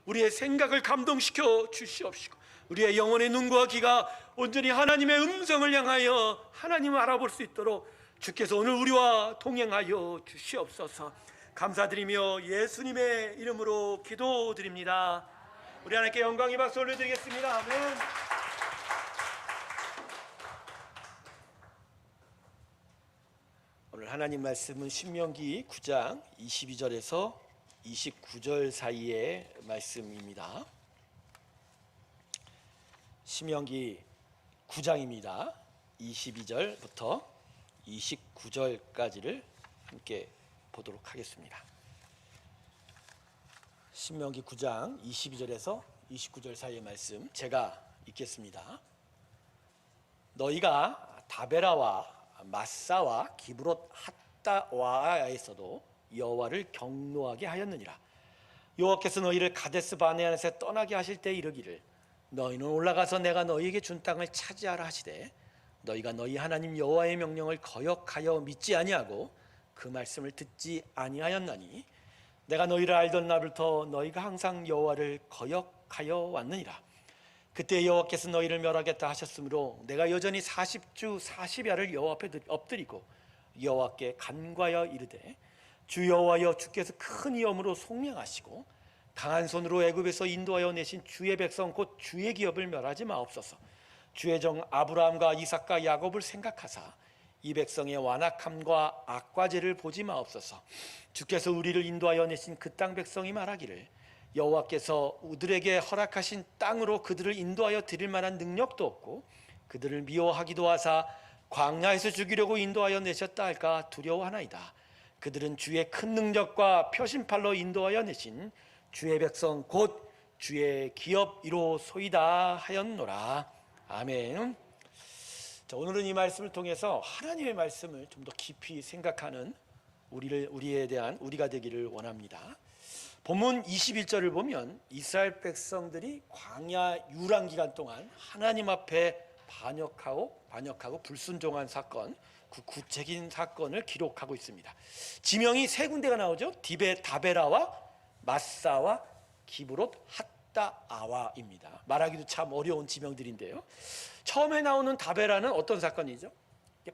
우리의 생각을 감동시켜 주시옵시고, 우리의 영혼의 눈과 귀가 온전히 하나님의 음성을 향하여 하나님을 알아볼 수 있도록 주께서 오늘 우리와 동행하여 주시옵소서. 감사드리며 예수님의 이름으로 기도드립니다. 우리 하나님께 영광의 박수 올려드리겠습니다. 아멘. 오늘 하나님 말씀은 신명기 9장 22절에서 29절 사이의 말씀입니다. 신명기 9장입니다. 22절부터 29절까지를 함께 보도록 하겠습니다. 신명기 9장 22절에서 29절 사이의 말씀 제가 읽겠습니다. 너희가 다베라와 마사와 기브롯 핫다와에서도 여호와를 경노하게 하였느니라. 여호와께서 너희를 가데스 바네아에서 떠나게 하실 때 이르기를 너희는 올라가서 내가 너희에게 준 땅을 차지하라 하시되 너희가 너희 하나님 여호와의 명령을 거역하여 믿지 아니하고 그 말씀을 듣지 아니하였나니 내가 너희를 알던 날부터 너희가 항상 여호와를 거역하여 왔느니라. 그때 여호와께서 너희를 멸하겠다 하셨으므로 내가 여전히 40주 40야를 여호와 앞에 엎드리고 여호와께 간과하여 이르되 주 여호와여 주께서 큰 위엄으로 속량하시고 강한 손으로 애굽에서 인도하여 내신 주의 백성 곧 주의 기업을 멸하지 마옵소서. 주의 종 아브라함과 이삭과 야곱을 생각하사 이 백성의 완악함과 악과죄를 보지 마옵소서. 주께서 우리를 인도하여 내신 그 땅 백성이 말하기를 여호와께서 우들에게 허락하신 땅으로 그들을 인도하여 드릴 만한 능력도 없고 그들을 미워하기도 하사 광야에서 죽이려고 인도하여 내셨다 할까 두려워하나이다. 그들은 주의 큰 능력과 표심팔로 인도하여 내신 주의 백성 곧 주의 기업이로소이다 하였노라. 아멘. 자, 오늘은 이 말씀을 통해서 하나님의 말씀을 좀 더 깊이 생각하는 우리가 되기를 원합니다. 본문 21절을 보면 이스라엘 백성들이 광야 유랑 기간 동안 하나님 앞에 반역하고 불순종한 사건, 그 구체적인 사건을 기록하고 있습니다. 지명이 세 군데가 나오죠. 다베라와 마사와 기브롯 핫다아와입니다. 말하기도 참 어려운 지명들인데요. 처음에 나오는 다베라는 어떤 사건이죠?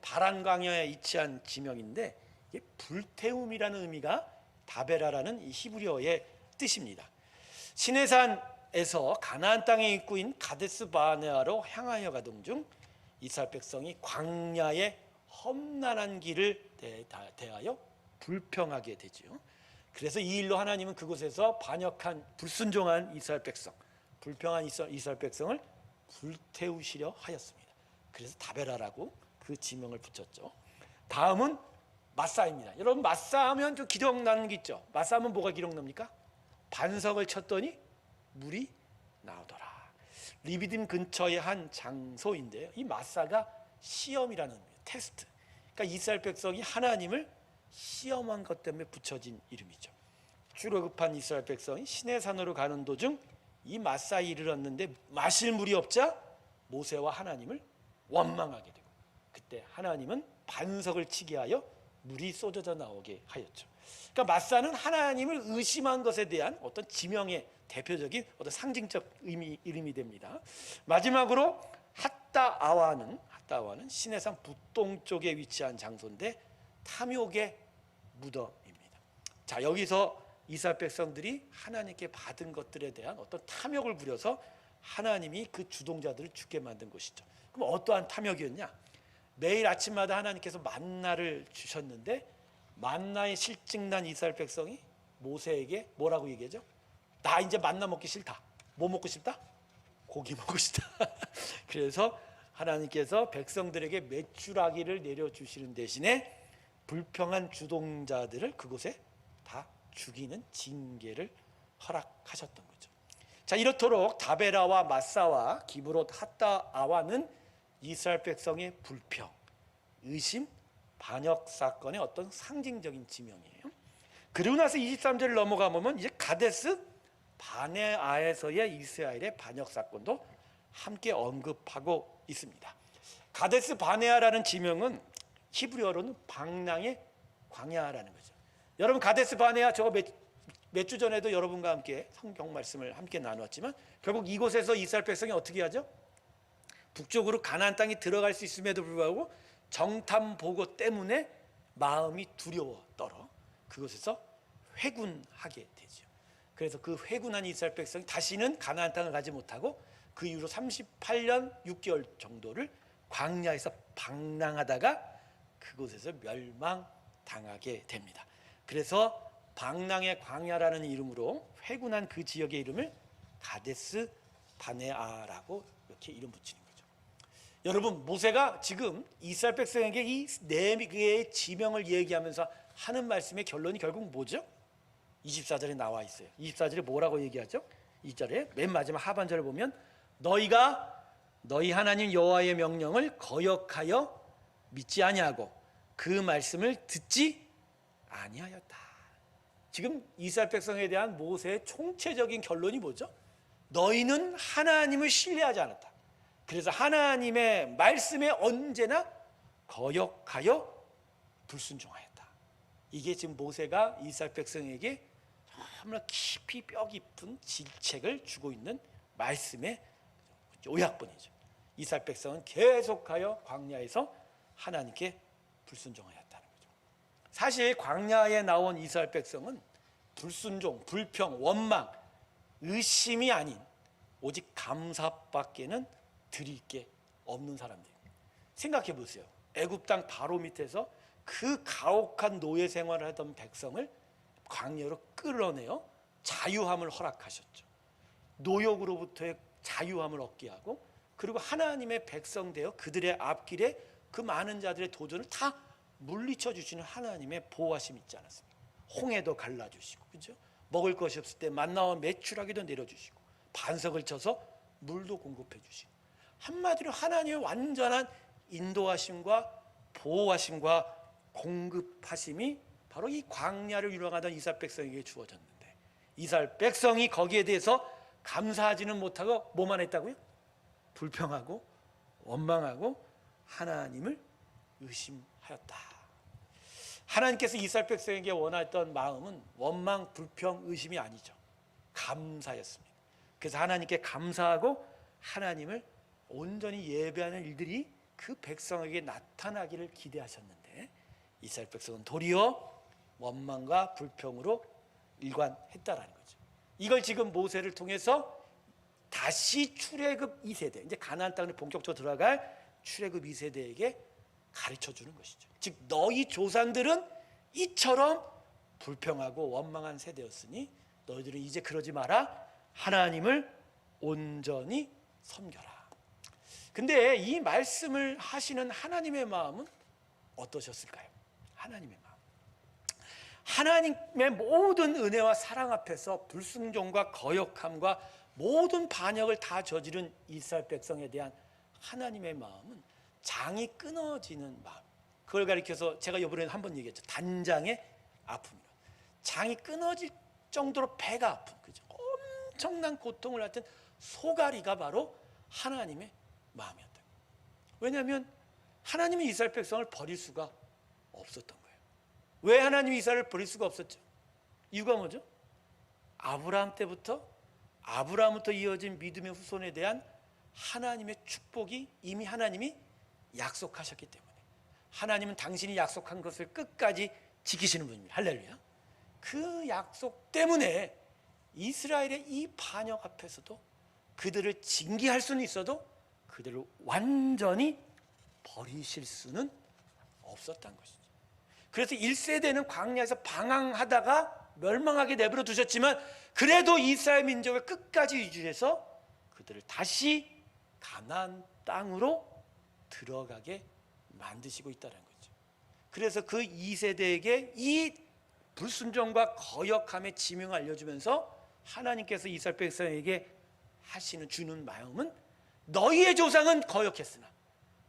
바란 광야에 위치한 지명인데 이게 불태움이라는 의미가 다베라라는 이 히브리어의 뜻입니다. 시내산에서 가나안 땅의 입구인 가데스 바네아로 향하여 가던 중 이스라엘 백성이 광야의 험난한 길을 대하여 불평하게 되죠. 그래서 이 일로 하나님은 그곳에서 반역한 불순종한 이스라엘 백성, 불평한 이스라엘 백성을 불태우시려 하였습니다. 그래서 다베라라고 그 지명을 붙였죠. 다음은 마사입니다. 여러분 마사 하면 좀 기억나는 게 있죠. 마사 하면 뭐가 기억납니까? 반석을 쳤더니 물이 나오더라. 리비딤 근처의 한 장소인데요. 이 마사가 시험이라는 의미예요. 테스트. 그러니까 이스라엘 백성이 하나님을 시험한 것 때문에 붙여진 이름이죠. 출애굽한 이스라엘 백성이 시내산으로 가는 도중 이 마사에 이르렀는데 마실 물이 없자 모세와 하나님을 원망하게 되고 그때 하나님은 반석을 치게 하여 물이 쏟아져 나오게 하였죠. 그러니까 마사는 하나님을 의심한 것에 대한 어떤 지명의 대표적인 어떤 상징적 이름이 됩니다. 마지막으로 핫다아와는 시내산 북동쪽에 위치한 장소인데 탐욕의 무덤입니다. 자, 여기서 이스라엘 백성들이 하나님께 받은 것들에 대한 어떤 탐욕을 부려서 하나님이 그 주동자들을 죽게 만든 것이죠. 그럼 어떠한 탐욕이었냐? 매일 아침마다 하나님께서 만나를 주셨는데 만나에 실증난 이스라엘 백성이 모세에게 뭐라고 얘기하죠? 나 이제 만나 먹기 싫다. 뭐 먹고 싶다? 고기 먹고 싶다. 그래서 하나님께서 백성들에게 메추라기를 내려주시는 대신에 불평한 주동자들을 그곳에 다 죽이는 징계를 허락하셨던 거죠. 자, 이렇도록 다베라와 마사와 기브롯 핫다아와는 이스라엘 백성의 불평, 의심, 반역 사건의 어떤 상징적인 지명이에요. 그리고 나서 23절을 넘어가면 이제 가데스 바네아에서의 이스라엘의 반역 사건도 함께 언급하고 있습니다. 가데스 바네아라는 지명은 히브리어로는 방랑의 광야라는 거죠. 여러분 가데스 바네아 저거 몇 주 전에도 여러분과 함께 성경 말씀을 함께 나누었지만 결국 이곳에서 이스라엘 백성이 어떻게 하죠? 북쪽으로 가나안 땅에 들어갈 수 있음에도 불구하고 정탐 보고 때문에 마음이 두려워 떨어 그곳에서 회군하게 되죠. 그래서 그 회군한 이스라엘 백성이 다시는 가나안 땅을 가지 못하고 그 이후로 38년 6개월 정도를 광야에서 방랑하다가 그곳에서 멸망당하게 됩니다. 그래서 방랑의 광야라는 이름으로 회군한 그 지역의 이름을 가데스 바네아라고 이렇게 이름 붙이는 거죠. 여러분, 모세가 지금 이스라엘 백성에게 이 네 개의 지명을 얘기하면서 하는 말씀의 결론이 결국 뭐죠? 24절에 나와 있어요. 24절에 뭐라고 얘기하죠? 2절에 맨 마지막 하반절을 보면 너희가 너희 하나님 여호와의 명령을 거역하여 믿지 아니하고 그 말씀을 듣지 아니하였다. 지금 이스라엘 백성에 대한 모세의 총체적인 결론이 뭐죠? 너희는 하나님을 신뢰하지 않았다. 그래서 하나님의 말씀에 언제나 거역하여 불순종하였다. 이게 지금 모세가 이스라엘 백성에게 너무나 깊이 뼈 깊은 질책을 주고 있는 말씀의 요약본이죠. 이스라엘 백성은 계속하여 광야에서 하나님께 불순종하였다는 거죠. 사실 광야에 나온 이스라엘 백성은 불순종, 불평, 원망, 의심이 아닌 오직 감사밖에는 드릴 게 없는 사람들입니다. 생각해 보세요. 애굽 땅 바로 밑에서 그 가혹한 노예 생활을 하던 백성을 광야로 끌어내어 자유함을 허락하셨죠. 노역으로부터의 자유함을 얻게 하고 그리고 하나님의 백성 되어 그들의 앞길에 그 많은 자들의 도전을 다 물리쳐 주시는 하나님의 보호하심이 있지 않았습니까? 홍해도 갈라주시고, 그죠? 먹을 것이 없을 때 만나와 메추라기도 내려주시고 반석을 쳐서 물도 공급해 주시고 한마디로 하나님의 완전한 인도하심과 보호하심과 공급하심이 바로 이 광야를 유랑하던 이스라엘 백성에게 주어졌는데 이스라엘 백성이 거기에 대해서 감사하지는 못하고 뭐만 했다고요? 불평하고 원망하고 하나님을 의심하였다. 하나님께서 이스라엘 백성에게 원했던 마음은 원망, 불평, 의심이 아니죠. 감사였습니다. 그래서 하나님께 감사하고 하나님을 온전히 예배하는 일들이 그 백성에게 나타나기를 기대하셨는데 이스라엘 백성은 도리어 원망과 불평으로 일관했다라는 거죠. 이걸 지금 모세를 통해서 다시 출애굽 2세대, 이제 가나안 땅에 본격적으로 들어갈 출애굽 2세대에게 가르쳐 주는 것이죠. 즉 너희 조상들은 이처럼 불평하고 원망한 세대였으니 너희들은 이제 그러지 마라. 하나님을 온전히 섬겨라. 근데 이 말씀을 하시는 하나님의 마음은 어떠셨을까요? 하나님의 마음. 하나님의 모든 은혜와 사랑 앞에서 불순종과 거역함과 모든 반역을 다 저지른 이스라엘 백성에 대한 하나님의 마음은 장이 끊어지는 마음. 그걸 가리켜서 제가 이번에 한번 얘기했죠. 단장의 아픔이라. 장이 끊어질 정도로 배가 아픈, 그죠? 엄청난 고통을 할 땐 소가리가 바로 하나님의 마음이었다. 왜냐하면 하나님이 이스라엘 백성을 버릴 수가 없었던 거예요. 왜 하나님이 이스라엘을 버릴 수가 없었죠? 이유가 뭐죠? 아브라함부터 이어진 믿음의 후손에 대한 하나님의 축복이 이미 하나님이 약속하셨기 때문에 하나님은 당신이 약속한 것을 끝까지 지키시는 분입니다. 할렐루야. 그 약속 때문에 이스라엘의 이 반역 앞에서도 그들을 징계할 수는 있어도 그들을 완전히 버리실 수는 없었던 것이죠. 그래서 1세대는 광야에서 방황하다가 멸망하게 내버려 두셨지만 그래도 이스라엘 민족을 끝까지 유지해서 그들을 다시 가나안 땅으로 들어가게 만드시고 있다는 거죠. 그래서 그 2세대에게 이 불순종과 거역함의 지명을 알려주면서 하나님께서 이스라엘 백성에게 주는 마음은 너희의 조상은 거역했으나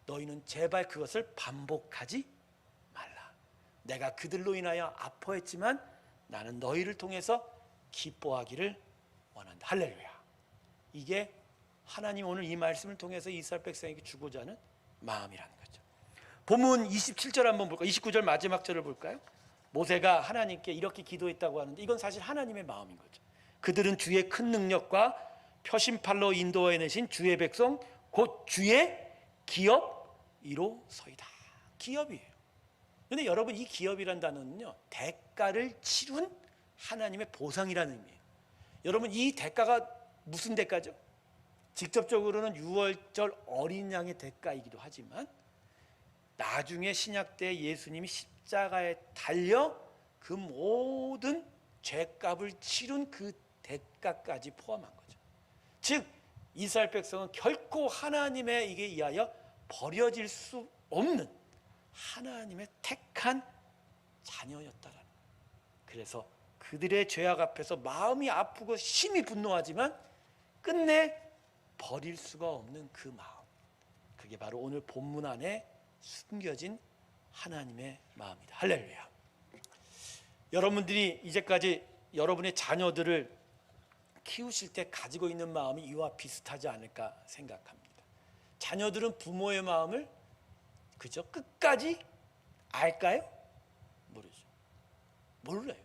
너희는 제발 그것을 반복하지 말라. 내가 그들로 인하여 아파했지만 나는 너희를 통해서 기뻐하기를 원한다. 할렐루야. 이게 하나님 오늘 이 말씀을 통해서 이스라엘 백성에게 주고자 하는 마음이라는 거죠. 본문 27절 한번 볼까요? 29절 마지막 절을 볼까요? 모세가 하나님께 이렇게 기도했다고 하는데 이건 사실 하나님의 마음인 거죠. 그들은 주의 큰 능력과 표심팔로 인도해내신 주의 백성 곧 주의 기업이로서이다. 기업이에요. 그런데 여러분, 이 기업이란 단어는요, 대가를 치룬 하나님의 보상이라는 의미예요. 여러분, 이 대가가 무슨 대가죠? 직접적으로는 유월절 어린 양의 대가이기도 하지만 나중에 신약 때 예수님이 십자가에 달려 그 모든 죄값을 치룬 그 대가까지 포함한 거죠. 즉 이스라엘 백성은 결코 하나님에게 의하여 버려질 수 없는 하나님의 택한 자녀였다라는 거예요. 그래서 그들의 죄악 앞에서 마음이 아프고 심히 분노하지만 끝내 버릴 수가 없는 그 마음, 그게 바로 오늘 본문 안에 숨겨진 하나님의 마음이다. 할렐루야. 여러분들이 이제까지 여러분의 자녀들을 키우실 때 가지고 있는 마음이 이와 비슷하지 않을까 생각합니다. 자녀들은 부모의 마음을 그저 끝까지 알까요? 모르죠. 몰라요.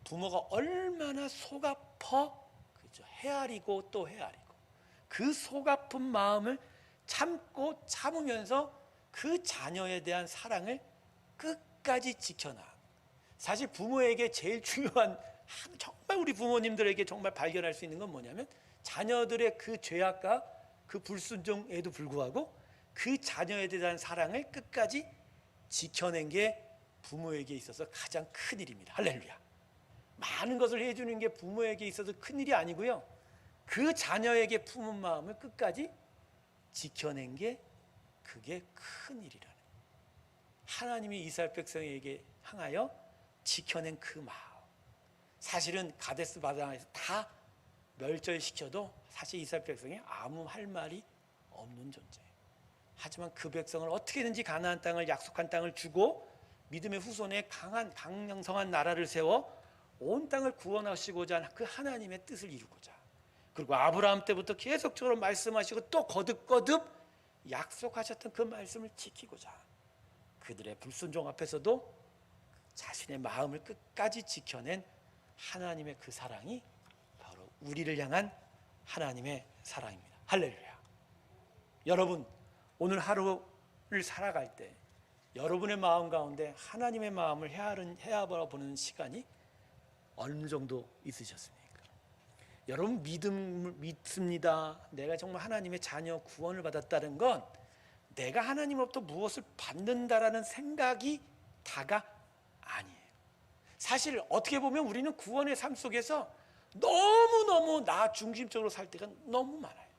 부모가 얼마나 속 아파 그저 헤아리고 또 헤아리고 그 속 아픈 마음을 참고 참으면서 그 자녀에 대한 사랑을 끝까지 지켜나. 사실 부모에게 제일 중요한, 정말 우리 부모님들에게 정말 발견할 수 있는 건 뭐냐면 자녀들의 그 죄악과 그 불순종에도 불구하고 그 자녀에 대한 사랑을 끝까지 지켜낸 게 부모에게 있어서 가장 큰 일입니다. 할렐루야. 많은 것을 해주는 게 부모에게 있어서 큰 일이 아니고요, 그 자녀에게 품은 마음을 끝까지 지켜낸 게 그게 큰 일이라는, 하나님이 이스라엘 백성에게 향하여 지켜낸 그 마음. 사실은 가데스 바네아에서 다 멸절시켜도 사실 이스라엘 백성이 아무 할 말이 없는 존재예요. 하지만 그 백성을 어떻게든지 가나안 땅을, 약속한 땅을 주고 믿음의 후손에 강한 강성한 나라를 세워 온 땅을 구원하시고자 하는 그 하나님의 뜻을 이루고자, 그리고 아브라함 때부터 계속적으로 말씀하시고 또 거듭거듭 약속하셨던 그 말씀을 지키고자 그들의 불순종 앞에서도 자신의 마음을 끝까지 지켜낸 하나님의 그 사랑이 바로 우리를 향한 하나님의 사랑입니다. 할렐루야. 여러분, 오늘 하루를 살아갈 때 여러분의 마음 가운데 하나님의 마음을 헤아보는 시간이 어느 정도 있으셨습니까? 여러분, 믿습니다. 내가 정말 하나님의 자녀 구원을 받았다는 건 내가 하나님으로부터 무엇을 받는다라는 생각이 다가 아니에요. 사실 어떻게 보면 우리는 구원의 삶 속에서 너무너무 나 중심적으로 살 때가 너무 많아요.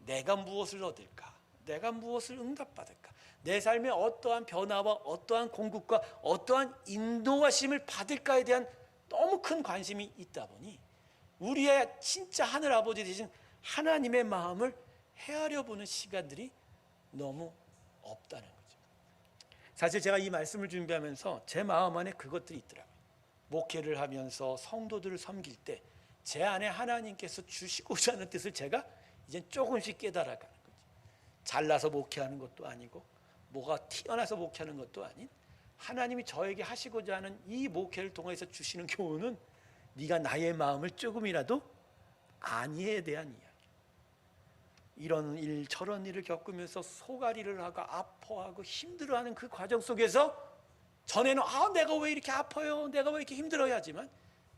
내가 무엇을 얻을까? 내가 무엇을 응답받을까? 내 삶에 어떠한 변화와 어떠한 공급과 어떠한 인도하심을 받을까에 대한 너무 큰 관심이 있다 보니 우리의 진짜 하늘아버지 되신 하나님의 마음을 헤아려 보는 시간들이 너무 없다는 거죠. 사실 제가 이 말씀을 준비하면서 제 마음 안에 그것들이 있더라고요. 목회를 하면서 성도들을 섬길 때 제 안에 하나님께서 주시고자 하는 뜻을 제가 이제 조금씩 깨달아가는 거죠. 잘나서 목회하는 것도 아니고 뭐가 튀어나서 목회하는 것도 아닌 하나님이 저에게 하시고자 하는 이 목회를 통해서 주시는 교훈은 네가 나의 마음을 조금이라도 아니에 대한 이야기. 이런 일 저런 일을 겪으면서 소가리를 하고 아파하고 힘들어하는 그 과정 속에서 전에는 내가 왜 이렇게 아파요, 내가 왜 이렇게 힘들어야 하지만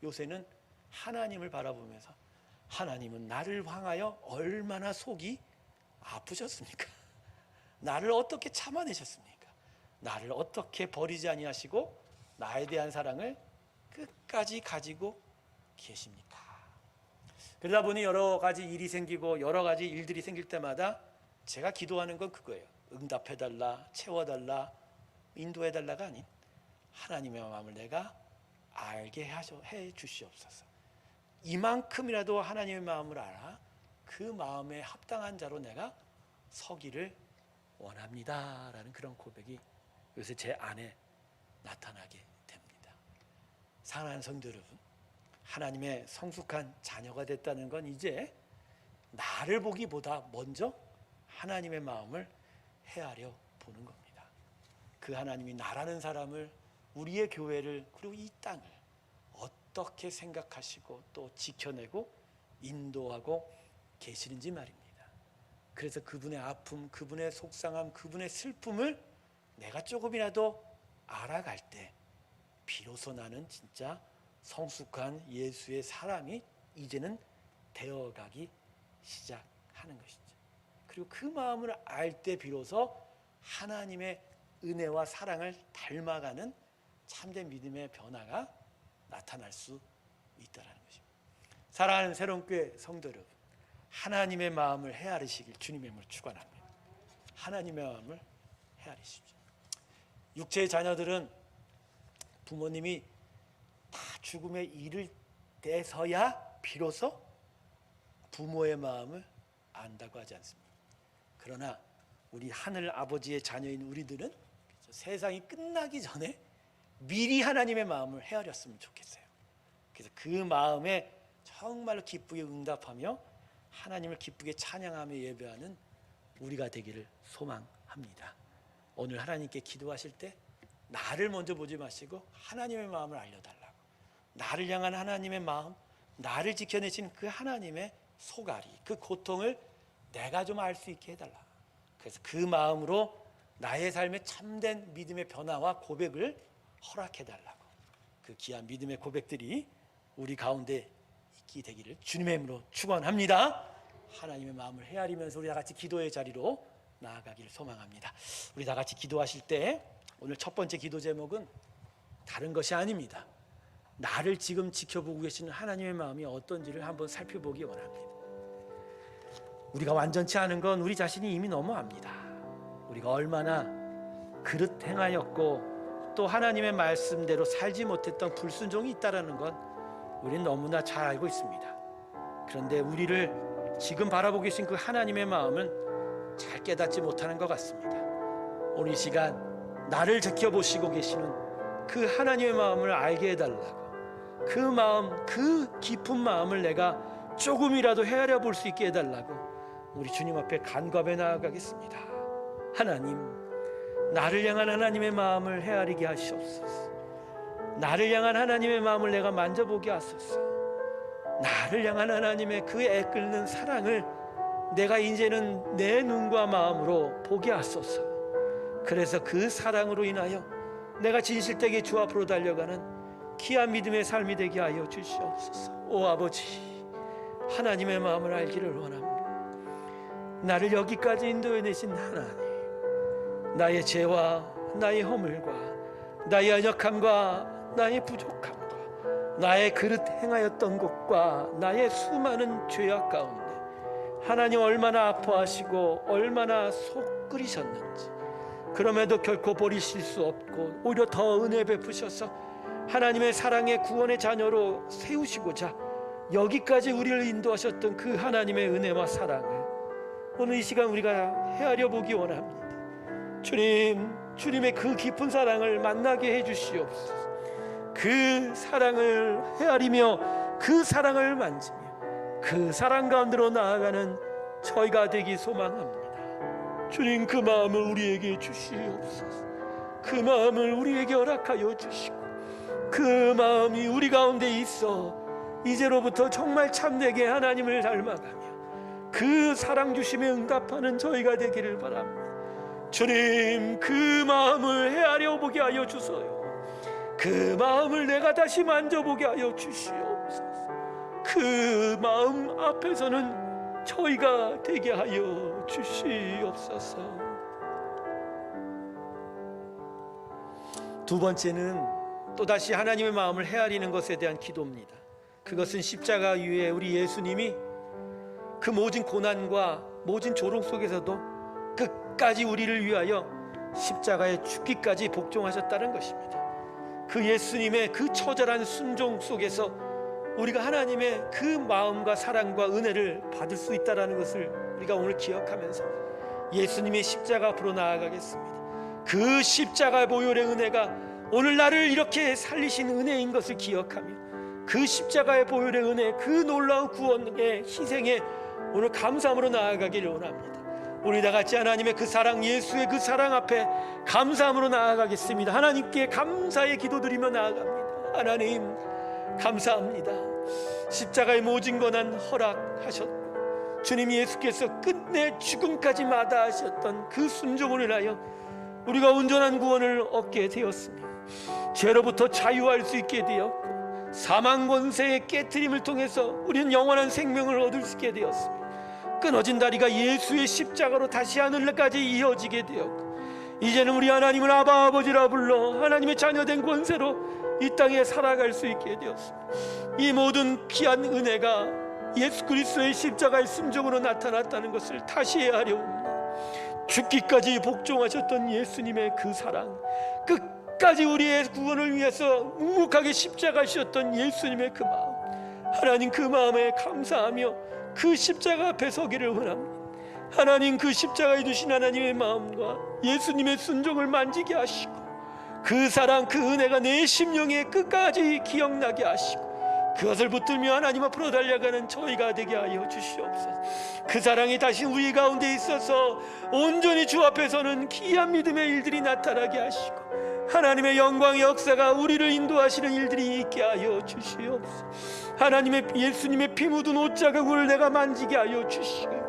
요새는 하나님을 바라보면서 하나님은 나를 향하여 얼마나 속이 아프셨습니까? 나를 어떻게 참아내셨습니까? 나를 어떻게 버리지 아니하시고 나에 대한 사랑을 끝까지 가지고 계십니까? 그러다 보니 여러 가지 일이 생기고 여러 가지 일들이 생길 때마다 제가 기도하는 건 그거예요. 응답해달라, 채워달라, 인도해달라가 아닌 하나님의 마음을 내가 알게 해 주시옵소서. 이만큼이라도 하나님의 마음을 알아 그 마음에 합당한 자로 내가 서기를 원합니다 라는 그런 고백이 요새 제 안에 나타나게 됩니다. 사랑하는 성도 여러분, 하나님의 성숙한 자녀가 됐다는 건 이제 나를 보기보다 먼저 하나님의 마음을 헤아려 보는 겁니다. 그 하나님이 나라는 사람을 우리의 교회를 그리고 이 땅을 어떻게 생각하시고 또 지켜내고 인도하고 계시는지 말입니다. 그래서 그분의 아픔, 그분의 속상함, 그분의 슬픔을 내가 조금이라도 알아갈 때 비로소 나는 진짜 성숙한 예수의 사람이 이제는 되어가기 시작하는 것이죠. 그리고 그 마음을 알 때 비로소 하나님의 은혜와 사랑을 닮아가는 참된 믿음의 변화가 나타날 수 있다는 것입니다. 사랑하는 새로운교회 성도 여러분, 하나님의 마음을 헤아리시길 주님의 이름으로 축원합니다. 하나님의 마음을 헤아리십시오. 육체의 자녀들은 부모님이 다 죽음에 이를 때서야 비로소 부모의 마음을 안다고 하지 않습니까? 그러나 우리 하늘 아버지의 자녀인 우리들은 세상이 끝나기 전에 미리 하나님의 마음을 헤아렸으면 좋겠어요. 그래서 그 마음에 정말로 기쁘게 응답하며 하나님을 기쁘게 찬양하며 예배하는 우리가 되기를 소망합니다. 오늘 하나님께 기도하실 때 나를 먼저 보지 마시고 하나님의 마음을 알려달라고, 나를 향한 하나님의 마음, 나를 지켜내신 그 하나님의 소가리, 그 고통을 내가 좀 알 수 있게 해달라. 그래서 그 마음으로 나의 삶의 참된 믿음의 변화와 고백을 허락해달라고, 그 귀한 믿음의 고백들이 우리 가운데 있게 되기를 주님의 이름으로 축원합니다. 하나님의 마음을 헤아리면서 우리 다 같이 기도의 자리로 나아가기를 소망합니다. 우리 다 같이 기도하실 때 오늘 첫 번째 기도 제목은 다른 것이 아닙니다. 나를 지금 지켜보고 계시는 하나님의 마음이 어떤지를 한번 살펴보기 원합니다. 우리가 완전치 않은 건 우리 자신이 이미 너무 압니다. 우리가 얼마나 그릇 행하였고 또 하나님의 말씀대로 살지 못했던 불순종이 있다는 건 우리는 너무나 잘 알고 있습니다. 그런데 우리를 지금 바라보고 계신 그 하나님의 마음은 잘 깨닫지 못하는 것 같습니다. 오늘 이 시간 나를 지켜보시고 계시는 그 하나님의 마음을 알게 해달라고, 그 마음, 그 깊은 마음을 내가 조금이라도 헤아려 볼 수 있게 해달라고 우리 주님 앞에 간구하며 나아가겠습니다. 하나님, 나를 향한 하나님의 마음을 헤아리게 하시옵소서. 나를 향한 하나님의 마음을 내가 만져보게 하소서. 나를 향한 하나님의 그 애끓는 사랑을 내가 이제는 내 눈과 마음으로 보게 하소서. 그래서 그 사랑으로 인하여 내가 진실되게 주 앞으로 달려가는 귀한 믿음의 삶이 되게 하여 주시옵소서. 오 아버지, 하나님의 마음을 알기를 원합니다. 나를 여기까지 인도해내신 하나님, 나의 죄와 나의 허물과 나의 연약함과 나의 부족함과 나의 그릇 행하였던 것과 나의 수많은 죄악 가운데 하나님 얼마나 아파하시고 얼마나 속 끓이셨는지, 그럼에도 결코 버리실 수 없고 오히려 더 은혜 베푸셔서 하나님의 사랑의 구원의 자녀로 세우시고자 여기까지 우리를 인도하셨던 그 하나님의 은혜와 사랑을 오늘 이 시간 우리가 헤아려 보기 원합니다. 주님, 주님의 그 깊은 사랑을 만나게 해주시옵소서. 그 사랑을 헤아리며 그 사랑을 만지며 그 사랑 가운데로 나아가는 저희가 되기 소망합니다. 주님, 그 마음을 우리에게 주시옵소서. 그 마음을 우리에게 허락하여 주시고 그 마음이 우리 가운데 있어 이제로부터 정말 참되게 하나님을 닮아가며 그 사랑 주심에 응답하는 저희가 되기를 바랍니다. 주님, 그 마음을 헤아려 보게 하여 주소요. 그 마음을 내가 다시 만져보게 하여 주시옵소서. 그 마음 앞에서는 저희가 되게 하여 주시옵소서. 두 번째는 또다시 하나님의 마음을 헤아리는 것에 대한 기도입니다. 그것은 십자가 위에 우리 예수님이 그 모진 고난과 모진 조롱 속에서도 끝까지 우리를 위하여 십자가에 죽기까지 복종하셨다는 것입니다. 그 예수님의 그 처절한 순종 속에서 우리가 하나님의 그 마음과 사랑과 은혜를 받을 수 있다는 것을 우리가 오늘 기억하면서 예수님의 십자가 앞으로 나아가겠습니다. 그 십자가 보혈의 은혜가 오늘 나를 이렇게 살리신 은혜인 것을 기억하며 그 십자가의 보혈의 은혜, 그 놀라운 구원의 희생에 오늘 감사함으로 나아가기를 원합니다. 우리 다 같이 하나님의 그 사랑, 예수의 그 사랑 앞에 감사함으로 나아가겠습니다. 하나님께 감사의 기도드리며 나아갑니다. 하나님 감사합니다. 십자가의 모진 고난 허락하셨고 주님 예수께서 끝내 죽음까지 마다하셨던 그 순종을 인하여 우리가 온전한 구원을 얻게 되었습니다. 죄로부터 자유할 수 있게 되었고 사망 권세의 깨트림을 통해서 우리는 영원한 생명을 얻을 수 있게 되었습니다. 끊어진 다리가 예수의 십자가로 다시 하늘까지 이어지게 되었고 이제는 우리 하나님을 아바 아버지라 불러 하나님의 자녀된 권세로 이 땅에 살아갈 수 있게 되었습니다. 이 모든 귀한 은혜가 예수 그리스도의 십자가의 순종으로 나타났다는 것을 다시 헤아려옵니다. 죽기까지 복종하셨던 예수님의 그 사랑, 끝까지 우리의 구원을 위해서 묵묵하게 십자가셨던 예수님의 그 마음, 하나님 그 마음에 감사하며 그 십자가 앞에 서기를 원합니다. 하나님 그 십자가에 두신 하나님의 마음과 예수님의 순종을 만지게 하시고 그 사랑, 그 은혜가 내 심령에 끝까지 기억나게 하시고 그것을 붙들며 하나님 앞으로 달려가는 저희가 되게 하여 주시옵소서. 그 사랑이 다시 우리 가운데 있어서 온전히 주 앞에서는 귀한 믿음의 일들이 나타나게 하시고 하나님의 영광의 역사가 우리를 인도하시는 일들이 있게 하여 주시옵소서. 하나님의 예수님의 피 묻은 옷자국을 내가 만지게 하여 주시고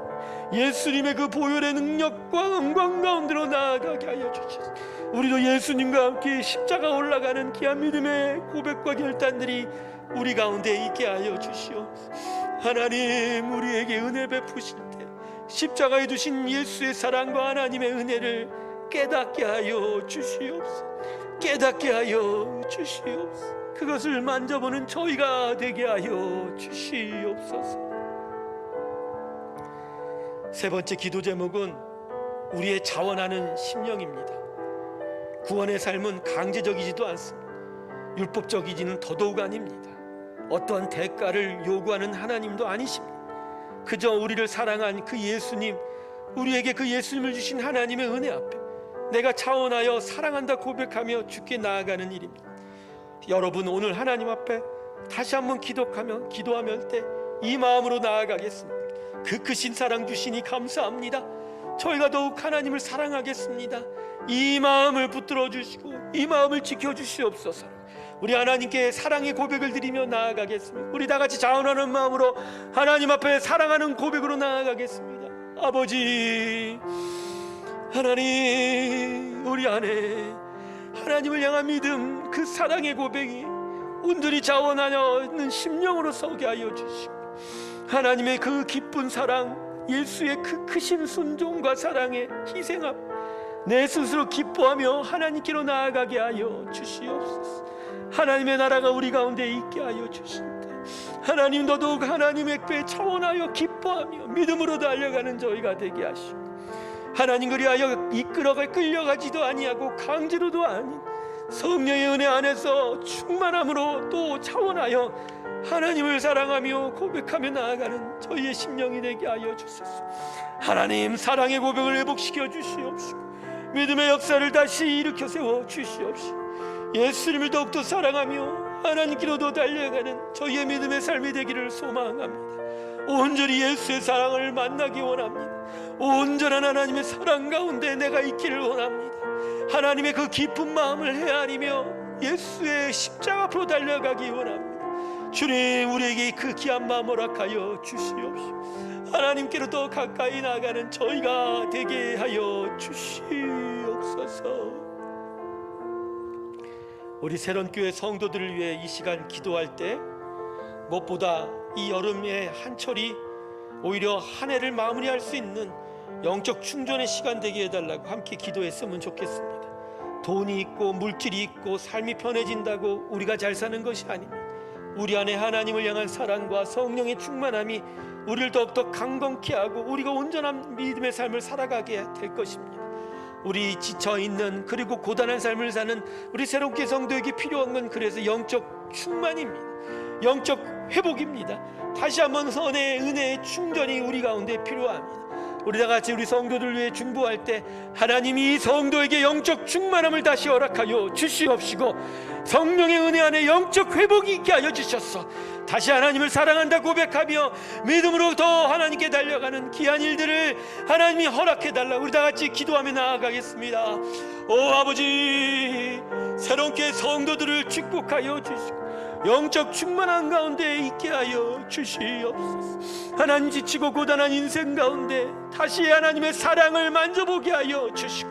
예수님의 그 보혈의 능력과 영광 가운데로 나아가게 하여 주시옵소서. 우리도 예수님과 함께 십자가 올라가는 귀한 믿음의 고백과 결단들이 우리 가운데 있게 하여 주시옵소서. 하나님 우리에게 은혜 베푸실 때 십자가에 두신 예수의 사랑과 하나님의 은혜를 깨닫게 하여 주시옵소서. 깨닫게 하여 주시옵소서. 그것을 만져보는 저희가 되게 하여 주시옵소서. 세 번째 기도 제목은 우리의 자원하는 심령입니다. 구원의 삶은 강제적이지도 않습니다. 율법적이지는 더더욱 아닙니다. 어떠한 대가를 요구하는 하나님도 아니십니다. 그저 우리를 사랑한 그 예수님, 우리에게 그 예수님을 주신 하나님의 은혜 앞에 내가 차원하여 사랑한다 고백하며 주께 나아가는 일입니다. 여러분 오늘 하나님 앞에 다시 한번 기도하며 할 때 이 마음으로 나아가겠습니다. 그 크신 사랑 주시니 감사합니다. 저희가 더욱 하나님을 사랑하겠습니다. 이 마음을 붙들어 주시고 이 마음을 지켜 주시옵소서. 우리 하나님께 사랑의 고백을 드리며 나아가겠습니다. 우리 다 같이 자원하는 마음으로 하나님 앞에 사랑하는 고백으로 나아가겠습니다. 아버지 하나님, 우리 안에 하나님을 향한 믿음, 그 사랑의 고백이 온전히 자원하는 심령으로 서게 하여 주시고 하나님의 그 기쁜 사랑, 예수의 그 크신 순종과 사랑의 희생함 내 스스로 기뻐하며 하나님께로 나아가게 하여 주시옵소서. 하나님의 나라가 우리 가운데 있게 하여 주신다. 하나님 더더욱 하나님의 궤에 차원하여 기뻐하며 믿음으로 달려가는 저희가 되게 하시고 하나님 그리하여 이끌어가 끌려가지도 아니하고 강제로도 아닌 성령의 은혜 안에서 충만함으로 또 차원하여 하나님을 사랑하며 고백하며 나아가는 저희의 심령이 되게 하여 주소서. 하나님 사랑의 고백을 회복시켜 주시옵시고 믿음의 역사를 다시 일으켜 세워 주시옵시고 예수님을 더욱더 사랑하며 하나님께로도 달려가는 저희의 믿음의 삶이 되기를 소망합니다. 온전히 예수의 사랑을 만나기 원합니다. 온전한 하나님의 사랑 가운데 내가 있기를 원합니다. 하나님의 그 깊은 마음을 헤아리며 예수의 십자가 앞으로 달려가기 원합니다. 주님 우리에게 그 귀한 마음 허락하여 주시옵시고 하나님께로 더 가까이 나가는 저희가 되게 하여 주시옵소서. 우리 새론교회 성도들을 위해 이 시간 기도할 때 무엇보다 이 여름의 한철이 오히려 한 해를 마무리할 수 있는 영적 충전의 시간 되게 해달라고 함께 기도했으면 좋겠습니다. 돈이 있고 물질이 있고 삶이 편해진다고 우리가 잘 사는 것이 아닙니다. 우리 안에 하나님을 향한 사랑과 성령의 충만함이 우리를 더욱더 강건케 하고 우리가 온전한 믿음의 삶을 살아가게 될 것입니다. 우리 지쳐있는 그리고 고단한 삶을 사는 우리 새롭게 성도에게 필요한 건 그래서 영적 충만입니다. 영적 회복입니다. 다시 한번 선의 은혜의 충전이 우리 가운데 필요합니다. 우리 다 같이 우리 성도들 위해 중보할 때 하나님이 이 성도에게 영적 충만함을 다시 허락하여 주시옵시고 성령의 은혜 안에 영적 회복이 있게 하여 주셨어. 다시 하나님을 사랑한다 고백하며 믿음으로 더 하나님께 달려가는 귀한 일들을 하나님이 허락해달라. 우리 다 같이 기도하며 나아가겠습니다. 오 아버지, 새롭게 성도들을 축복하여 주시고 영적 충만한 가운데 있게 하여 주시옵소서. 하나님 지치고 고단한 인생 가운데 다시 하나님의 사랑을 만져보게 하여 주시고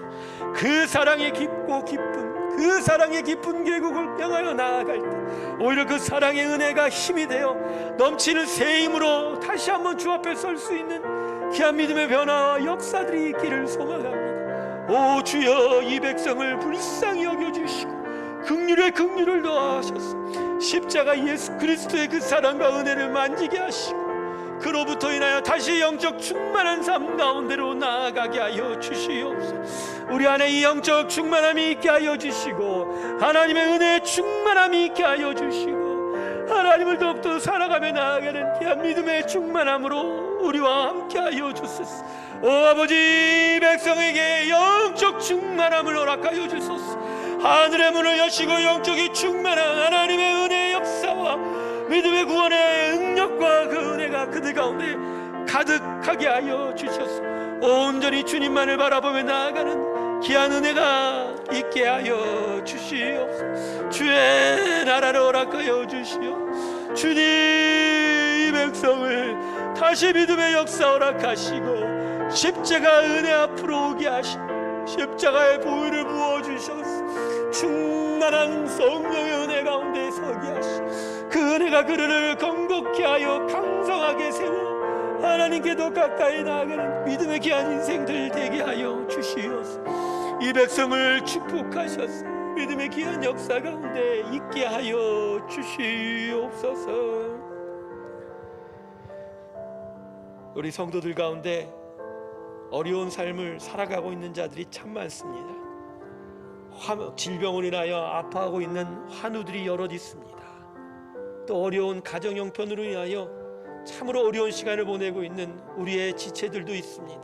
그 사랑의 깊고 깊은 그 사랑의 깊은 계곡을 향하여 나아갈 때 오히려 그 사랑의 은혜가 힘이 되어 넘치는 새 힘으로 다시 한번 주 앞에 설 수 있는 귀한 믿음의 변화와 역사들이 있기를 소망합니다. 오 주여, 이 백성을 불쌍히 여겨주시고 긍휼에 긍휼을 더하셔서 십자가 예수 그리스도의 그 사랑과 은혜를 만지게 하시고 그로부터 인하여 다시 영적 충만한 삶 가운데로 나아가게 하여 주시옵소서. 우리 안에 이 영적 충만함이 있게 하여 주시고 하나님의 은혜의 충만함이 있게 하여 주시고 하나님을 더욱더 살아가며 나아가는 귀한 믿음의 충만함으로 우리와 함께 하여 주소서. 오 아버지, 백성에게 영적 충만함을 허락하여 주소서. 하늘의 문을 여시고 영적이 충만한 하나님의 은혜의 역사와 믿음의 구원의 능력과 그 은혜가 그들 가운데 가득하게 하여 주셔서 온전히 주님만을 바라보며 나아가는 귀한 은혜가 있게 하여 주시옵소서. 주의 나라를 허락하여 주시오. 주님, 이 백성을 다시 믿음의 역사 허락하시고 십자가 은혜 앞으로 오게 하시고 십자가의 보혈을 부어주셔서 충만한 성령의 은혜 가운데 서게 하시고 그 은혜가 그를 건강케 하여 강성하게 세워 하나님께 더 가까이 나아가는 믿음의 귀한 인생들 되게 하여 주시옵소서. 이 백성을 축복하셔서 믿음의 귀한 역사 가운데 있게 하여 주시옵소서. 우리 성도들 가운데 어려운 삶을 살아가고 있는 자들이 참 많습니다. 질병으로 인하여 아파하고 있는 환우들이 여럿 있습니다. 또 어려운 가정 형편으로 인하여 참으로 어려운 시간을 보내고 있는 우리의 지체들도 있습니다.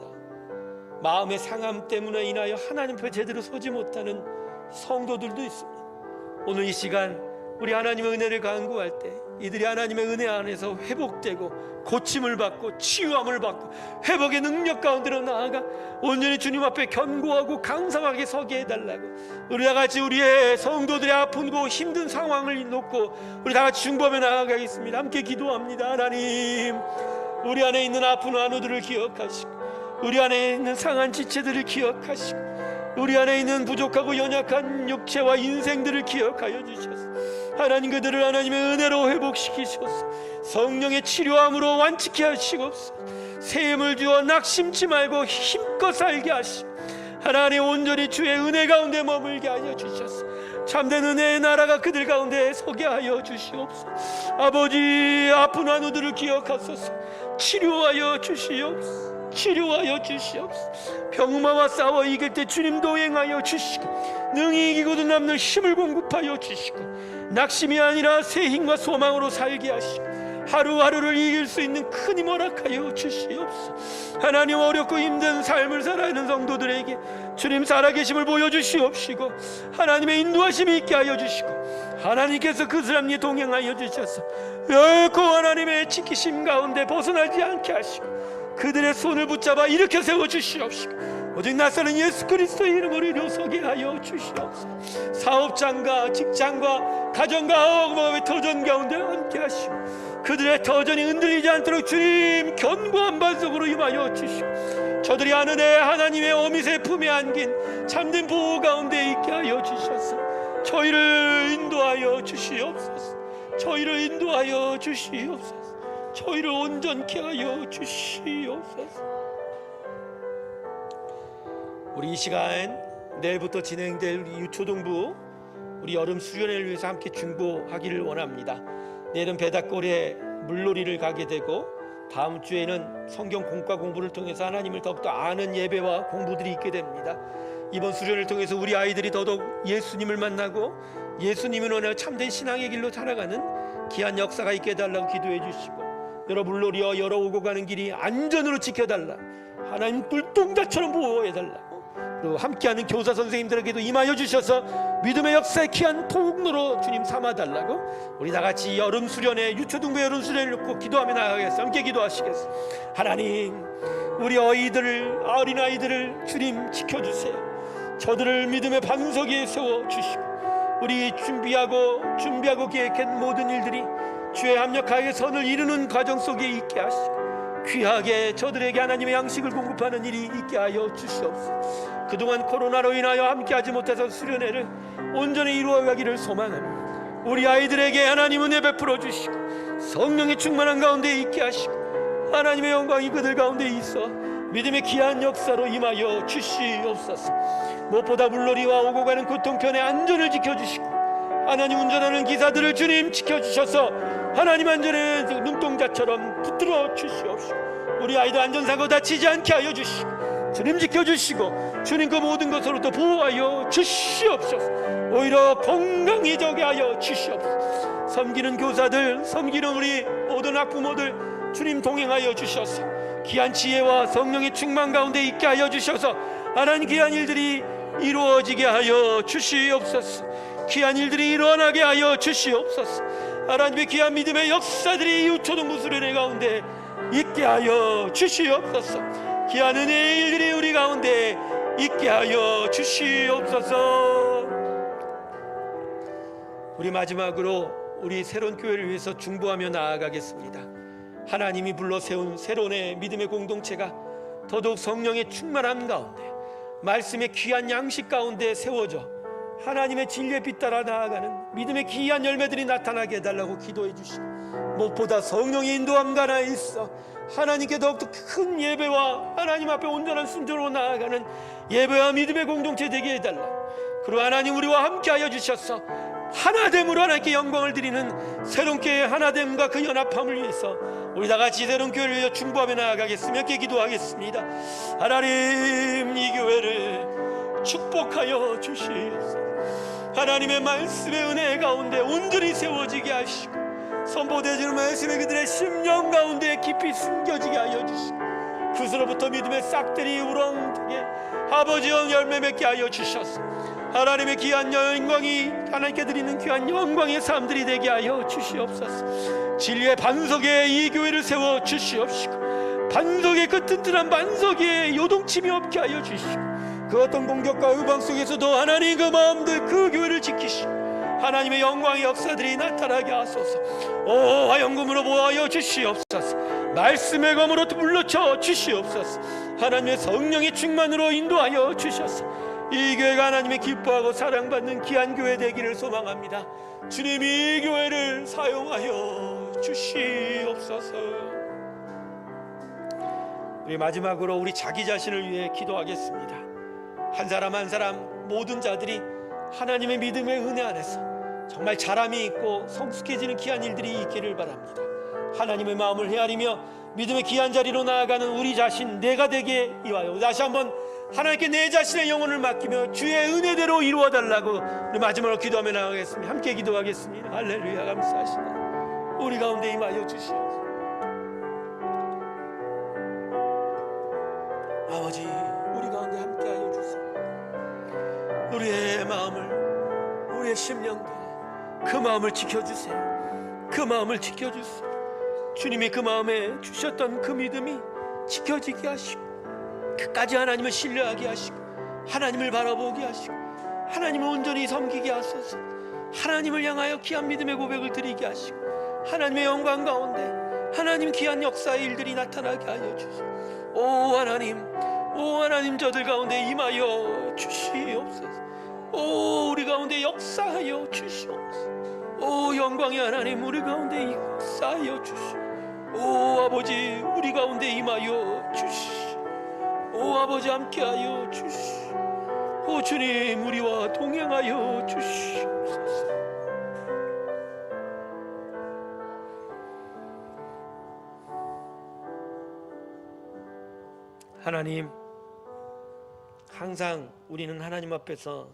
마음의 상함 때문에 인하여 하나님 앞에 제대로 서지 못하는 성도들도 있습니다. 오늘 이 시간 우리 하나님의 은혜를 간구할 때 이들이 하나님의 은혜 안에서 회복되고 고침을 받고 치유함을 받고 회복의 능력 가운데로 나아가 온전히 주님 앞에 견고하고 강성하게 서게 해달라고 우리 다같이 우리의 성도들의 아프고 힘든 상황을 놓고 우리 다같이 중보하며 나아가겠습니다. 함께 기도합니다. 하나님, 우리 안에 있는 아픈 환우들을 기억하시고 우리 안에 있는 상한 지체들을 기억하시고 우리 안에 있는 부족하고 연약한 육체와 인생들을 기억하여 주셔서 하나님 그들을 하나님의 은혜로 회복시키셔서 성령의 치료함으로 완치케 하시옵소서. 새 힘을 주어 낙심치 말고 힘껏 살게 하시고 하나님 온전히 주의 은혜 가운데 머물게 하여 주셔서 참된 은혜의 나라가 그들 가운데 서게 하여 주시옵소서. 아버지, 아픈 환우들을 기억하소서. 치료하여 주시옵소서. 치료하여 주시옵소서. 병마와 싸워 이길 때 주님 동행하여 주시고 능히 이기고도 남는 힘을 공급하여 주시고 낙심이 아니라 새 힘과 소망으로 살게 하시고 하루하루를 이길 수 있는 큰 힘 허락하여 주시옵소서. 하나님, 어렵고 힘든 삶을 살아가는 성도들에게 주님 살아계심을 보여주시옵시고 하나님의 인도하심이 있게 하여 주시고 하나님께서 그 사람이 동행하여 주셔서 결코 하나님의 지키심 가운데 벗어나지 않게 하시고 그들의 손을 붙잡아 일으켜 세워주시옵시고 오직 낯서는 예수 그리스도의 이름으로 일어서게 하여 주시옵소서. 사업장과 직장과 가정과 마음의 터전 가운데 함께 하시고 그들의 터전이 흔들리지 않도록 주님 견고한 반석으로 임하여 주시고 저들이 아는 애 하나님의 어미새 품에 안긴 참된 보호 가운데 있게 하여 주셔서 저희를 인도하여 주시옵소서. 저희를 인도하여 주시옵소서. 저희를 온전케 하여 주시옵소서. 우리 이 시간 내일부터 진행될 유초동부 우리 여름 수련회를 위해서 함께 중보하기를 원합니다. 내일은 배닥골에 물놀이를 가게 되고 다음 주에는 성경 공과 공부를 통해서 하나님을 더욱더 아는 예배와 공부들이 있게 됩니다. 이번 수련을 통해서 우리 아이들이 더더욱 예수님을 만나고 예수님을 원하여 참된 신앙의 길로 살아가는 귀한 역사가 있게 해달라고 기도해 주시고 여러 물놀이와 여러 오고 가는 길이 안전으로 지켜달라 하나님 눈동자처럼 보호해달라고, 그리고 함께하는 교사 선생님들에게도 임하여 주셔서 믿음의 역사의 귀한 통로로 주님 삼아달라고, 우리 다같이 여름 수련회, 유초등부 여름 수련회를 놓고 기도하며 나가겠습니다. 함께 기도하시겠습니다. 하나님, 우리 어린아이들을 주님 지켜주세요. 저들을 믿음의 반석 위에 세워주시고, 우리 준비하고 계획한 모든 일들이 주의 합력하게 선을 이루는 과정 속에 있게 하시고, 귀하게 저들에게 하나님의 양식을 공급하는 일이 있게 하여 주시옵소서. 그동안 코로나로 인하여 함께하지 못해서 수련회를 온전히 이루어가기를 소망합니다. 우리 아이들에게 하나님 은혜 베풀어 주시고, 성령의 충만한 가운데 있게 하시고, 하나님의 영광이 그들 가운데 있어 믿음의 귀한 역사로 임하여 주시옵소서. 무엇보다 물놀이와 오고 가는 교통편의 안전을 지켜주시고, 하나님 운전하는 기사들을 주님 지켜주셔서 하나님 안전에 눈동자처럼 붙들어 주시옵시고, 우리 아이들 안전사고 다치지 않게 하여 주시고, 주님 지켜주시고, 주님 그 모든 것으로부터 보호하여 주시옵소서. 오히려 건강해지게 하여 주시옵소서. 섬기는 교사들, 섬기는 우리 모든 학부모들 주님 동행하여 주셔서 귀한 지혜와 성령의 충만 가운데 있게 하여 주셔서 하나님 귀한 일들이 이루어지게 하여 주시옵소서. 귀한 일들이 일어나게 하여 주시옵소서. 하나님의 귀한 믿음의 역사들이 유초등부 수련회 가운데 있게 하여 주시옵소서. 귀한 은혜의 일들이 우리 가운데 있게 하여 주시옵소서. 우리 마지막으로 우리 새로운 교회를 위해서 중보하며 나아가겠습니다. 하나님이 불러 세운 새로운의 믿음의 공동체가 더더욱 성령의 충만함 가운데, 말씀의 귀한 양식 가운데 세워져 하나님의 진리에 빛따라 나아가는 믿음의 귀한 열매들이 나타나게 해달라고 기도해 주시고, 무엇보다 성령의 인도함 가운데 있어 하나님께 더욱더 큰 예배와 하나님 앞에 온전한 순종으로 나아가는 예배와 믿음의 공동체 되게 해달라. 그리고 하나님 우리와 함께하여 주셔서 하나됨으로 하나님께 영광을 드리는 새로운 교회의 하나됨과 그 연합함을 위해서 우리 다같이 새로운 교회를 위해 중보하며 나아가겠으며 함께 기도하겠습니다. 하나님, 이 교회를 축복하여 주시옵소서. 하나님의 말씀의 은혜 가운데 온전히 세워지게 하시고, 선포되어지는 말씀의 그들의 심령 가운데 깊이 숨겨지게 하여 주시고, 그것으로부터 믿음의 싹들이 우렁되게 아버지의 열매 맺게 하여 주셔서 하나님의 귀한 영광이, 하나님께 드리는 귀한 영광의 삶들이 되게 하여 주시옵소서. 진리의 반석에 이 교회를 세워 주시옵시고, 반석의 그 튼튼한 반석에 요동침이 없게 하여 주시고, 그 어떤 공격과 의방 속에서도 하나님 그 마음들 그 교회를 지키시고 하나님의 영광의 역사들이 나타나게 하소서. 오, 화영금으로 보호하여 주시옵소서. 말씀의 검으로 물러쳐 주시옵소서. 하나님의 성령의 충만으로 인도하여 주셔서 이 교회가 하나님의 기뻐하고 사랑받는 귀한 교회 되기를 소망합니다. 주님이 이 교회를 사용하여 주시옵소서. 우리 마지막으로 우리 자기 자신을 위해 기도하겠습니다. 한 사람 한 사람 모든 자들이 하나님의 믿음의 은혜 안에서 정말 자람이 있고 성숙해지는 귀한 일들이 있기를 바랍니다. 하나님의 마음을 헤아리며 믿음의 귀한 자리로 나아가는 우리 자신 내가 되게 이와요. 다시 한번 하나님께 내 자신의 영혼을 맡기며 주의 은혜대로 이루어달라고 우리 마지막으로 기도하며 나가겠습니다. 함께 기도하겠습니다. 할렐루야. 감사하시네. 우리 가운데 임하여 주시옵소서. 아버지, 우리 가운데 함께하여 주세요. 우리의 마음을, 우리의 심령들, 그 마음을 지켜주세요. 그 마음을 지켜주세요. 주님이 그 마음에 주셨던 그 믿음이 지켜지게 하시고, 끝까지 하나님을 신뢰하게 하시고, 하나님을 바라보게 하시고, 하나님을 온전히 섬기게 하소서. 하나님을 향하여 귀한 믿음의 고백을 드리게 하시고, 하나님의 영광 가운데 하나님 귀한 역사의 일들이 나타나게 하여 주시고, 오 하나님 저들 가운데 임하여 주시옵소서. 오, 우리 가운데 역사하여 주시옵소서. 오, 영광의 하나님, 우리 가운데 역사하여 주시옵소서. 오 아버지, 우리 가운데 임하여 주시옵소서. 오 아버지, 함께하여 주시옵소서. 오 주님, 우리와 동행하여 주시옵소서. 하나님, 항상 우리는 하나님 앞에서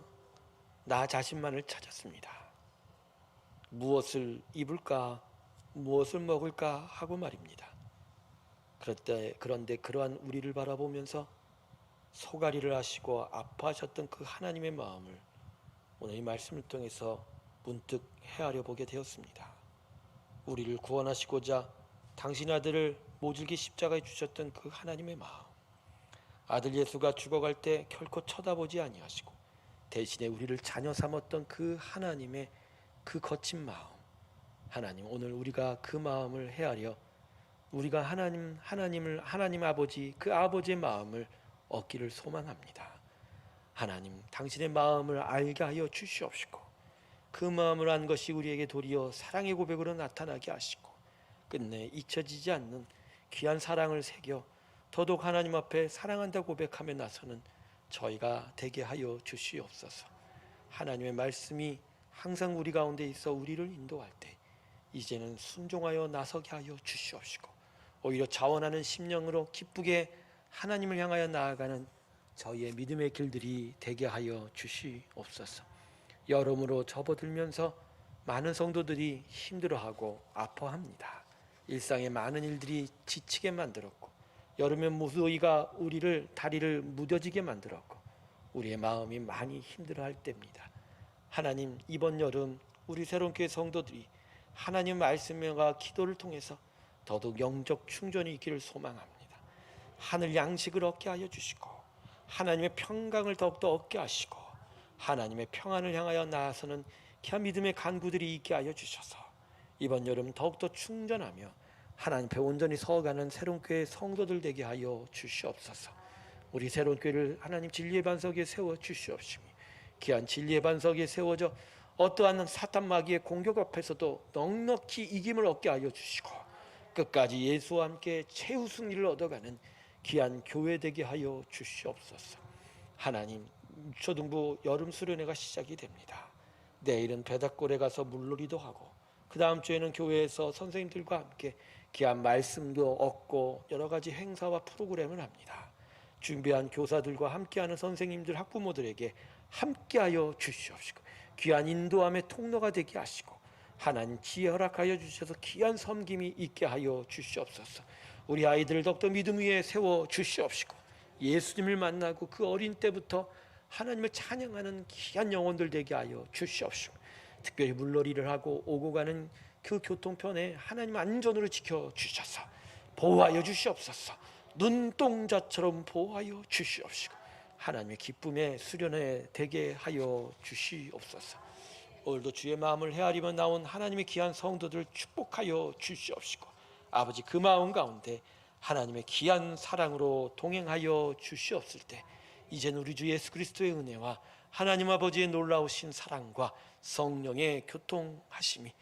나 자신만을 찾았습니다. 무엇을 입을까, 무엇을 먹을까 하고 말입니다. 그런데 그러한 우리를 바라보면서 소가리를 하시고 아파하셨던 그 하나님의 마음을 오늘 이 말씀을 통해서 문득 헤아려 보게 되었습니다. 우리를 구원하시고자 당신 아들을 모질게 십자가에 주셨던 그 하나님의 마음, 아들 예수가 죽어갈 때 결코 쳐다보지 아니하시고 대신에 우리를 자녀 삼았던 그 하나님의 그 거친 마음, 하나님, 오늘 우리가 그 마음을 헤아려 우리가 하나님 아버지, 그 아버지의 마음을 얻기를 소망합니다. 하나님, 당신의 마음을 알게 하여 주시옵시고 그 마음을 안 것이 우리에게 도리어 사랑의 고백으로 나타나게 하시고 끝내 잊혀지지 않는 귀한 사랑을 새겨 더더욱 하나님 앞에 사랑한다 고백하며 나서는 저희가 되게 하여 주시옵소서. 하나님의 말씀이 항상 우리 가운데 있어 우리를 인도할 때 이제는 순종하여 나서게 하여 주시옵시고 오히려 자원하는 심령으로 기쁘게 하나님을 향하여 나아가는 저희의 믿음의 길들이 되게 하여 주시옵소서. 여름으로 접어들면서 많은 성도들이 힘들어하고 아파합니다. 일상의 많은 일들이 지치게 만들었고 여름의 무더위가 우리를 다리를 무뎌지게 만들었고 우리의 마음이 많이 힘들어할 때입니다. 하나님, 이번 여름 우리 새로운교회 성도들이 하나님 말씀과 기도를 통해서 더더욱 영적 충전이 있기를 소망합니다. 하늘 양식을 얻게 하여 주시고 하나님의 평강을 더욱더 얻게 하시고 하나님의 평안을 향하여 나아서는 귀한 믿음의 간구들이 있게 하여 주셔서 이번 여름 더욱더 충전하며 하나님 앞에 온전히 서가는 새로운 교회 성도들 되게 하여 주시옵소서. 우리 새로운 교회를 하나님 진리의 반석에 세워 주시옵시며 귀한 진리의 반석에 세워져 어떠한 사탄 마귀의 공격 앞에서도 넉넉히 이김을 얻게 하여 주시고 끝까지 예수와 함께 최후 승리를 얻어가는 귀한 교회 되게 하여 주시옵소서. 하나님, 초등부 여름 수련회가 시작이 됩니다. 내일은 배닥골에 가서 물놀이도 하고 그 다음 주에는 교회에서 선생님들과 함께 귀한 말씀도 얻고 여러 가지 행사와 프로그램을 합니다. 준비한 교사들과 함께하는 선생님들, 학부모들에게 함께하여 주시옵시고 귀한 인도함의 통로가 되게 하시고 하나님 지혜 허락하여 주셔서 귀한 섬김이 있게 하여 주시옵소서. 우리 아이들을 더욱더 믿음 위에 세워 주시옵시고 예수님을 만나고 그 어린 때부터 하나님을 찬양하는 귀한 영혼들 되게 하여 주시옵시고 특별히 물놀이를 하고 오고 가는 그 교통편에 하나님 안전으로 지켜주셔서 보호하여 주시옵소서. 눈동자처럼 보호하여 주시옵시고 하나님의 기쁨의 수련회 되게 하여 주시옵소서. 오늘도 주의 마음을 헤아리며 나온 하나님의 귀한 성도들을 축복하여 주시옵시고 아버지, 그 마음 가운데 하나님의 귀한 사랑으로 동행하여 주시옵을 때 이제는 우리 주 예수 그리스도의 은혜와 하나님 아버지의 놀라우신 사랑과 성령의 교통하심이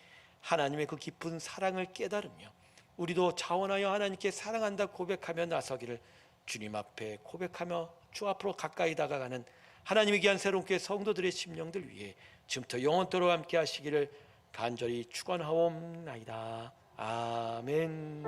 하나님의 그 깊은 사랑을 깨달으며 우리도 자원하여 하나님께 사랑한다 고백하며 나서기를 주님 앞에 고백하며 주 앞으로 가까이 다가가는 하나님의 귀한 새로운 교회 성도들의 심령들 위해 지금부터 영원토록 함께 하시기를 간절히 축원하옵나이다. 아멘.